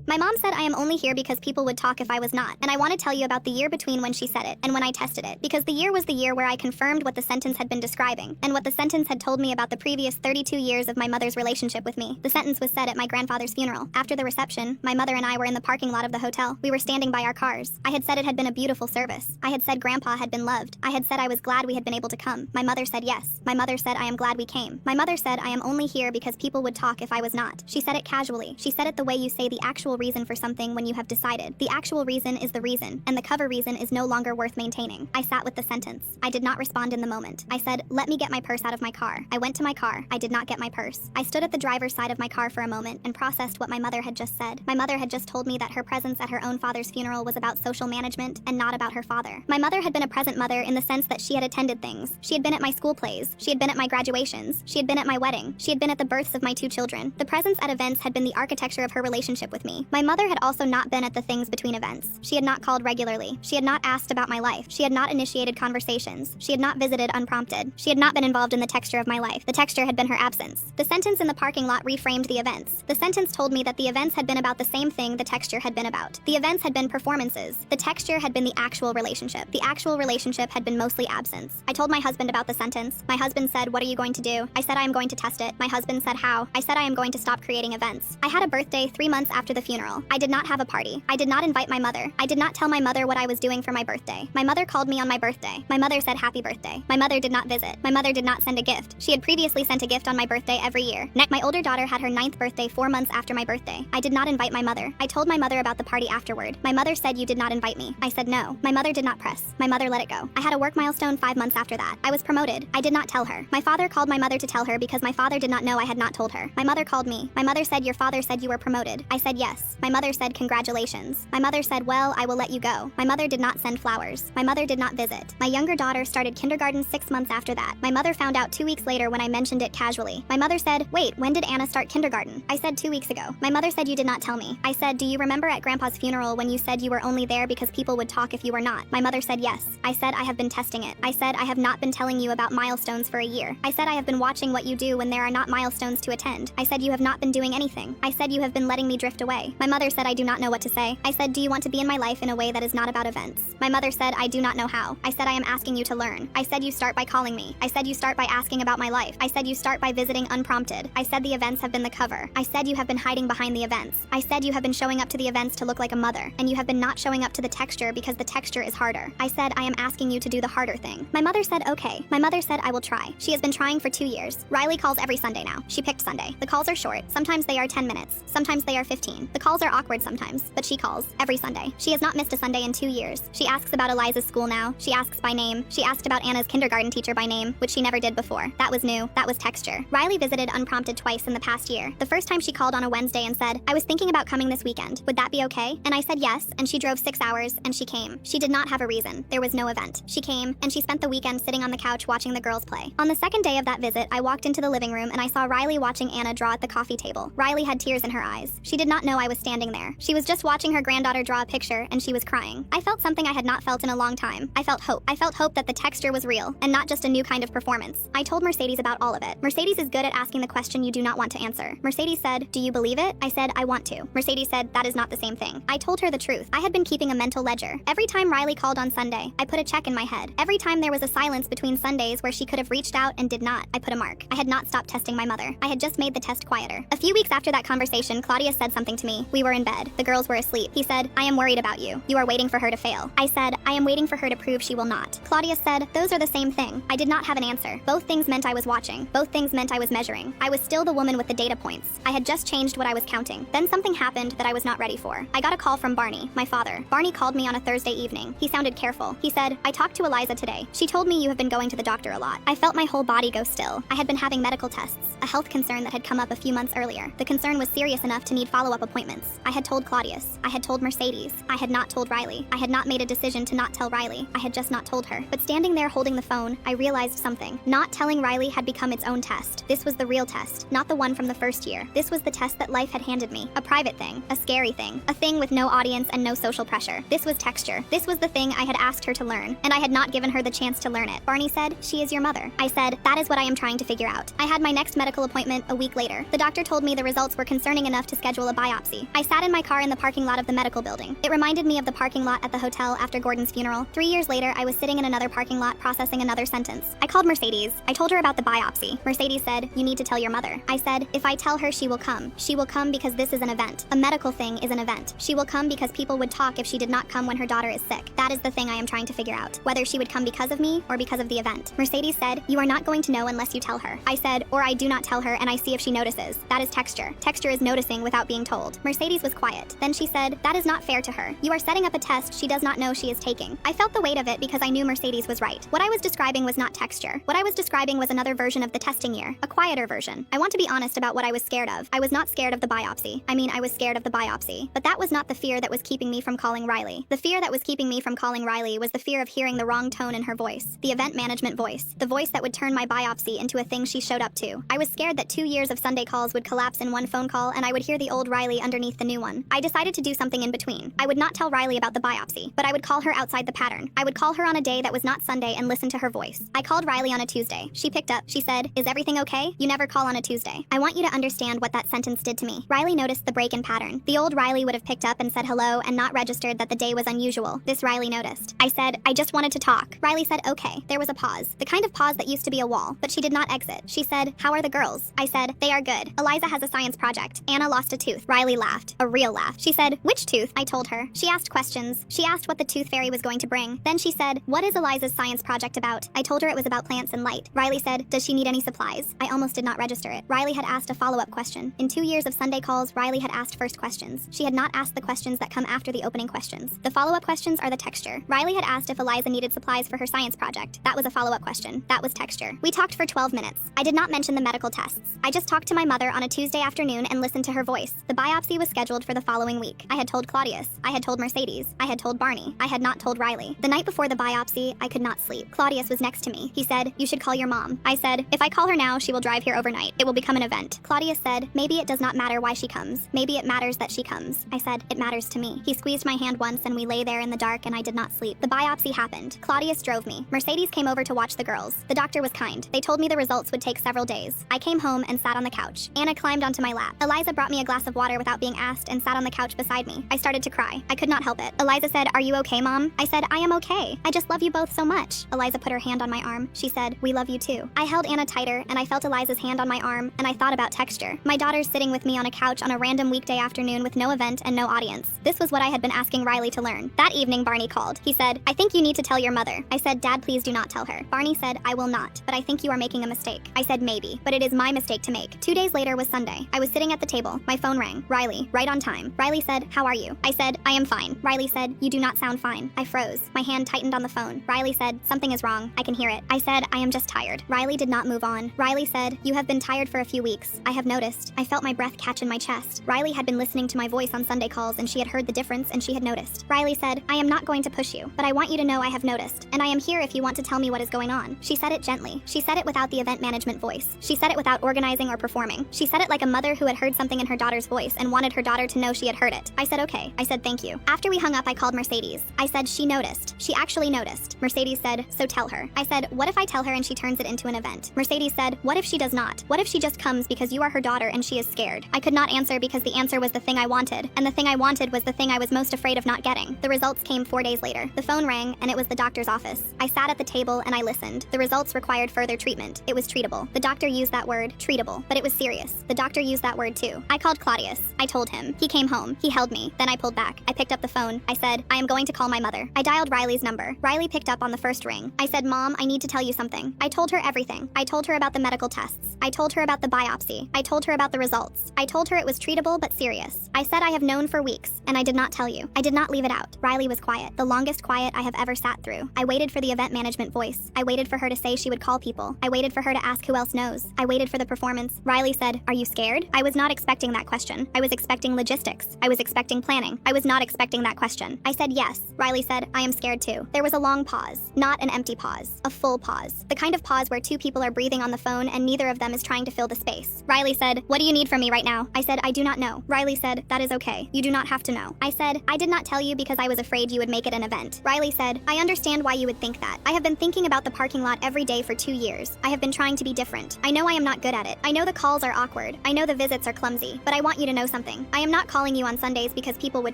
My mom said I am only here because people would talk if I was not, and I want to tell you about the year between when she said it and when I tested it, because the year was the year where I confirmed what the sentence had been describing, and what the sentence had told me about the previous 32 years of my mother's relationship with me. The sentence was said at my grandfather's funeral. After the reception, my mother and I were in the parking lot of the hotel. We were standing by our cars. I had said it had been a beautiful service. I had said Grandpa had been loved. I had said I was glad we had been able to come. My mother said yes. My mother said I am glad we came. My mother said I am only here because people would talk if I was not. She said it casually. She said it the way you say the actual reason for something when you have decided. The actual reason is the reason, and the cover reason is no longer worth maintaining. I sat with the sentence. I did not respond in the moment. I said, let me get my purse out of my car. I went to my car. I did not get my purse. I stood at the driver's side of my car for a moment and processed what my mother had just said. My mother had just told me that her presence at her own father's funeral was about social management and not about her father. My mother had been a present mother in the sense that she had attended things. She had been at my school plays. She had been at my graduations. She had been at my wedding. She had been at the births of my 2 children. The presence at events had been the architecture of her relationship with me. My mother had also not been at the things between events. She had not called regularly. She had not asked about my life. She had not initiated conversations. She had not visited unprompted. She had not been involved in the texture of my life. The texture had been her absence. The sentence in the parking lot reframed the events. The sentence told me that the events had been about the same thing the texture had been about. The events had been performances. The texture had been the actual relationship. The actual relationship had been mostly absence. I told my husband about the sentence. My husband said, what are you going to do? I said I am going to test it. My husband said how? I said I am going to stop creating events. I had a birthday 3 months after the funeral. I did not have a party. I did not invite my mother. I did not tell my mother what I was doing for my birthday. My mother called me on my birthday. My mother said happy birthday. My mother did not visit. My mother did not send a gift. She had previously sent a gift on my birthday every year. My older daughter had her 9th birthday 4 months after my birthday. I did not invite my mother. I told my mother about the party afterward. My mother said you did not invite me. I said no. My mother did not press. My mother let it go. I had a work milestone 5 months after that. I was promoted. I did not tell her. My father called my mother to tell her because my father did not know I had not told her. My mother called me. My mother said your father said you were promoted. I said yes. My mother said congratulations. My mother said well, I will let you go. My mother did not send flowers. My mother did not visit. My younger daughter started kindergarten 6 months after that. My mother found out 2 weeks later when I mentioned it casually. My mother said, wait, when did Anna start kindergarten? I said 2 weeks ago. My mother said you did not tell me. I said, do you remember at Grandpa's funeral when you said you were only there because people would talk if you were not? My mother said yes. I said I have been testing it. I said I have not been telling you about milestones for a year. I said I have been watching what you do when there are not milestones to attend. I said you have not been doing anything. I said you have been letting me drift away. My mother said I do not know what to say. I said, do you want to be in my life in a way that is not about events? My mother said I do not know how. I said I am asking you to learn. I said you start by calling me. I said you start by asking about my life. I said you start by visiting unprompted. I said the events have been the cover. I said you have been hiding behind the events. I said you have been showing up to the events to look like a mother, and you have been not showing up to the texture because the texture is harder. I said I am asking you to do the harder thing. My mother said okay. My mother said I will try. She has been trying for 2 years. Riley calls every Sunday now. She picked Sunday. The calls are short. Sometimes they are 10 minutes. Sometimes they are 15. The calls are awkward sometimes, but she calls every Sunday. She has not missed a Sunday in 2 years. She asks about Eliza's school now. She asks by name. She asked about Anna's kindergarten teacher by name, which she never did before. That was new. That was texture. Riley visited unprompted twice in the past year. The first time she called on a Wednesday and said, I was thinking about coming this weekend. Would that be okay? And I said yes, and she drove 6 hours, and she came. She did not have a reason. There was no event. She came, and she spent the weekend sitting on the couch watching the girls play. On the second day of that visit, I walked into the living room and I saw Riley watching Anna draw at the coffee table. Riley had tears in her eyes. She did not know I was standing there. She was just watching her granddaughter draw a picture, and she was crying. I felt something I had not felt in a long time. I felt hope. I felt hope that the texture was real, and not just a new kind of performance. I told Mercedes about all of it. Mercedes is good at asking the question you do not want to answer. Mercedes said, do you believe it? I said, I want to. Mercedes said, that is not the same thing. I told her the truth. I had been keeping a mental ledger. Every time Riley called on Sunday, I put a check in my head. Every time there was a silence between Sundays where she could have reached out and did not, I put a mark. I had not stopped testing my mother. I had just made the test quieter. A few weeks after that conversation, Claudia said something to me. We were in bed. The girls were asleep. He said, I am worried about you. You are waiting for her to fail. I said, I am waiting for her to prove she will not. Claudia said, those are the same thing. I did not have an answer. Both things meant I was watching. Both things meant I was measuring. I was still the woman with the data points. I had just changed what I was counting. Then something happened that I was not ready for. I got a call from Barney, my father. Barney called me on a Thursday evening. He sounded careful. He said, I talked to Eliza today. She told me you have been going to the doctor a lot. I felt my whole body go still. I had been having medical tests, a health concern that had come up a few months earlier. The concern was serious enough to need follow-up appointments. I had told Claudius. I had told Mercedes. I had not told Riley. I had not made a decision to not tell Riley. I had just not told her. But standing there holding the phone, I realized something. Not telling Riley had become its own test. This was the real test, not the one from the first year. This was the test that life had handed me. A private thing, a scary thing, a thing with no audience and no social pressure. This was texture. This was the thing I had asked her to learn, and I had not given her the chance to learn it. Barney said, she is your mother. I said, that is what I am trying to figure out. I had my next medical appointment a week later. The doctor told me the results were concerning enough to schedule a biopsy. biopsy. I sat in my car in the parking lot of the medical building. It reminded me of the parking lot at the hotel after Gordon's funeral. 3 years later, I was sitting in another parking lot processing another sentence. I called Mercedes. I told her about the biopsy. Mercedes said, "You need to tell your mother." I said, "If I tell her, she will come. She will come because this is an event. A medical thing is an event. She will come because people would talk if she did not come when her daughter is sick. That is the thing I am trying to figure out. Whether she would come because of me or because of the event." Mercedes said, "You are not going to know unless you tell her." I said, "Or I do not tell her and I see if she notices. That is texture. Texture is noticing without being told." Mercedes was quiet. Then she said, "That is not fair to her. You are setting up a test she does not know she is taking." I felt the weight of it because I knew Mercedes was right. What I was describing was not texture. What I was describing was another version of the testing year, a quieter version. I want to be honest about what I was scared of. I was not scared of the biopsy. I was scared of the biopsy. But that was not the fear that was keeping me from calling Riley. The fear that was keeping me from calling Riley was the fear of hearing the wrong tone in her voice, the event management voice, the voice that would turn my biopsy into a thing she showed up to. I was scared that 2 years of Sunday calls would collapse in one phone call and I would hear the old Riley underneath the new one. I decided to do something in between. I would not tell Riley about the biopsy, but I would call her outside the pattern. I would call her on a day that was not Sunday and listen to her voice. I called Riley on a Tuesday. She picked up. She said, "Is everything okay? You never call on a Tuesday." I want you to understand what that sentence did to me. Riley noticed the break in pattern. The old Riley would have picked up and said hello and not registered that the day was unusual. This Riley noticed. I said, "I just wanted to talk." Riley said, "Okay." There was a pause. The kind of pause that used to be a wall, but she did not exit. She said, "How are the girls?" I said, "They are good. Eliza has a science project. Anna lost a tooth." Riley laughed. A real laugh. She said, "Which tooth?" I told her. She asked questions. She asked what the tooth fairy was going to bring. Then she said, "What is Eliza's science project about?" I told her it was about plants and light. Riley said, "Does she need any supplies?" I almost did not register it. Riley had asked a follow-up question. In 2 years of Sunday calls, Riley had asked first questions. She had not asked the questions that come after the opening questions. The follow-up questions are the texture. Riley had asked if Eliza needed supplies for her science project. That was a follow-up question. That was texture. We talked for 12 minutes. I did not mention the medical tests. I just talked to my mother on a Tuesday afternoon and listened to her voice. The biopsy was scheduled for the following week. I had told Claudius. I had told Mercedes. I had told Barney. I had not told Riley. The night before the biopsy, I could not sleep. Claudius was next to me. He said, "You should call your mom." I said, "If I call her now, she will drive here overnight. It will become an event." Claudius said, "Maybe it does not matter why she comes. Maybe it matters that she comes." I said, "It matters to me." He squeezed my hand once and we lay there in the dark and I did not sleep. The biopsy happened. Claudius drove me. Mercedes came over to watch the girls. The doctor was kind. They told me the results would take several days. I came home and sat on the couch. Anna climbed onto my lap. Eliza brought me a glass of water without being asked and sat on the couch beside me. I started to cry. I could not help it. Eliza said, "Are you okay, Mom?" I said, "I am okay. I just love you both so much." Eliza put her hand on my arm. She said, "We love you too." I held Anna tighter and I felt Eliza's hand on my arm and I thought about texture. My daughter's sitting with me on a couch on a random weekday afternoon with no event and no audience. This was what I had been asking Riley to learn. That evening, Barney called. He said, "I think you need to tell your mother." I said, "Dad, please do not tell her." Barney said, "I will not, but I think you are making a mistake." I said, "Maybe, but it is my mistake to make." 2 days later was Sunday. I was sitting at the table. My phone rang. Riley, right on time. Riley said, "How are you?" I said, "I am fine." Riley said, "You do not sound fine." I froze. My hand tightened on the phone. Riley said, "Something is wrong. I can hear it." I said, "I am just tired." Riley did not move on. Riley said, "You have been tired for a few weeks. I have noticed." I felt my breath catch in my chest. Riley had been listening to my voice on Sunday calls and she had heard the difference and she had noticed. Riley said, "I am not going to push you, but I want you to know I have noticed, and I am here if you want to tell me what is going on." She said it gently. She said it without the event management voice. She said it without organizing or performing. She said it like a mother who had heard something in her daughter's voice and wanted her daughter to know she had heard it. I said, "Okay." I said, "Thank you." After we hung up, I called Mercedes. I said, "She noticed. She actually noticed." Mercedes said, "So tell her." I said, "What if I tell her and she turns it into an event?" Mercedes said, "What if she does not? What if she just comes because you are her daughter and she is scared?" I could not answer because the answer was the thing I wanted, and the thing I wanted was the thing I was most afraid of not getting. The results came 4 days later. The phone rang, and it was the doctor's office. I sat at the table and I listened. The results required further treatment. It was treatable. The doctor used that word, treatable, but it was serious. The doctor used that word too. I called Claudius. I told him. He came home. He held me. Then I pulled back. I picked up the phone. I said, "I am going to call my mother." I dialed Riley's number. Riley picked up on the first ring. I said, "Mom, I need to tell you something." I told her everything. I told her about the medical tests. I told her about the biopsy. I told her about the results. I told her it was treatable but serious. I said I have known for weeks, and I did not tell you. I did not leave it out. Riley was quiet, the longest quiet I have ever sat through. I waited for the event management voice. I waited for her to say she would call people. I waited for her to ask who else knows. I waited for the performance. Riley said, "Are you scared?" I was not expecting that question. I was expecting logistics. I was expecting planning. I was not expecting that question. I said yes. Riley said, "I am scared too." There was a long pause, not an empty pause, a full pause. The kind of pause where two people are breathing on the phone and neither of them is trying to fill the space. Riley said, "What do you need from me right now?" I said, "I do not know." Riley said, "That is okay. You do not have to know." I said, "I did not tell you because I was afraid you would make it an event." Riley said, "I understand why you would think that. I have been thinking about the parking lot every day for 2 years. I have been trying to be different. I know I am not good at it. I know the calls are awkward. I know the visits are clumsy. But I want you to know something. something. I am not calling you on Sundays because people would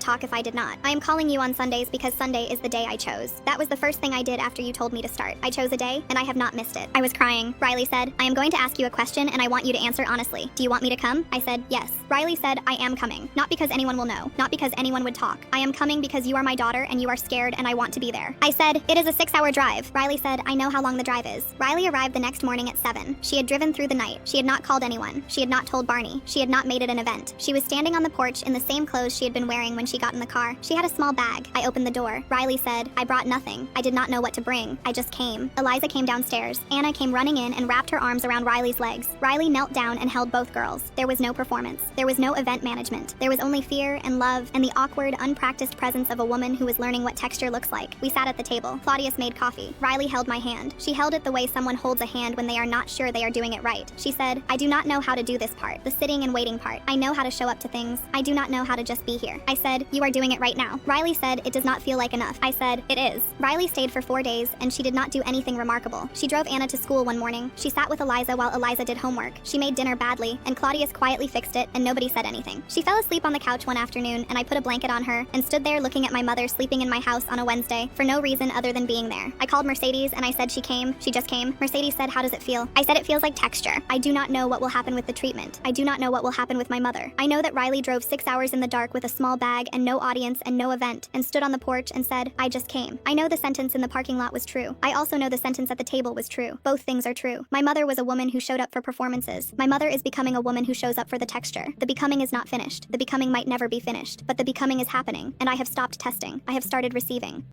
talk if I did not. I am calling you on Sundays because Sunday is the day I chose. That was the first thing I did after you told me to start. I chose a day, and I have not missed it. I was crying. Riley said, I am going to ask you a question, and I want you to answer honestly. Do you want me to come? I said, yes. Riley said, I am coming. Not because anyone will know. Not because anyone would talk. I am coming because you are my daughter, and you are scared, and I want to be there. I said, it is a 6-hour drive. Riley said, I know how long the drive is. Riley arrived the next morning at 7. She had driven through the night. She had not called anyone. She had not told Barney. She had not made it an event. She was standing on the porch in the same clothes she had been wearing when she got in the car. She had a small bag. I opened the door. Riley said, I brought nothing. I did not know what to bring. I just came. Eliza came downstairs. Anna came running in and wrapped her arms around Riley's legs. Riley knelt down and held both girls. There was no performance. There was no event management. There was only fear and love and the awkward, unpracticed presence of a woman who was learning what texture looks like. We sat at the table. Claudius made coffee. Riley held my hand. She held it the way someone holds a hand when they are not sure they are doing it right. She said, I do not know how to do this part, the sitting and waiting part. I know how to show up to things. I do not know how to just be here. I said, you are doing it right now. Riley said, it does not feel like enough. I said, it is. Riley stayed for 4 days, and she did not do anything remarkable. She drove Anna to school one morning. She sat with Eliza while Eliza did homework. She made dinner badly, and Claudius quietly fixed it, and nobody said anything. She fell asleep on the couch one afternoon, and I put a blanket on her, and stood there looking at my mother sleeping in my house on a Wednesday, for no reason other than being there. I called Mercedes, and I said she came. She just came. Mercedes said, how does it feel? I said it feels like texture. I do not know what will happen with the treatment. I do not know what will happen with my mother. I know that Riley drove 6 hours in the dark with a small bag and no audience and no event, and stood on the porch and said, I just came. I know the sentence in the parking lot was true. I also know the sentence at the table was true. Both things are true. My mother was a woman who showed up for performances. My mother is becoming a woman who shows up for the texture. The becoming is not finished. The becoming might never be finished, but the becoming is happening, and I have stopped testing. I have started receiving.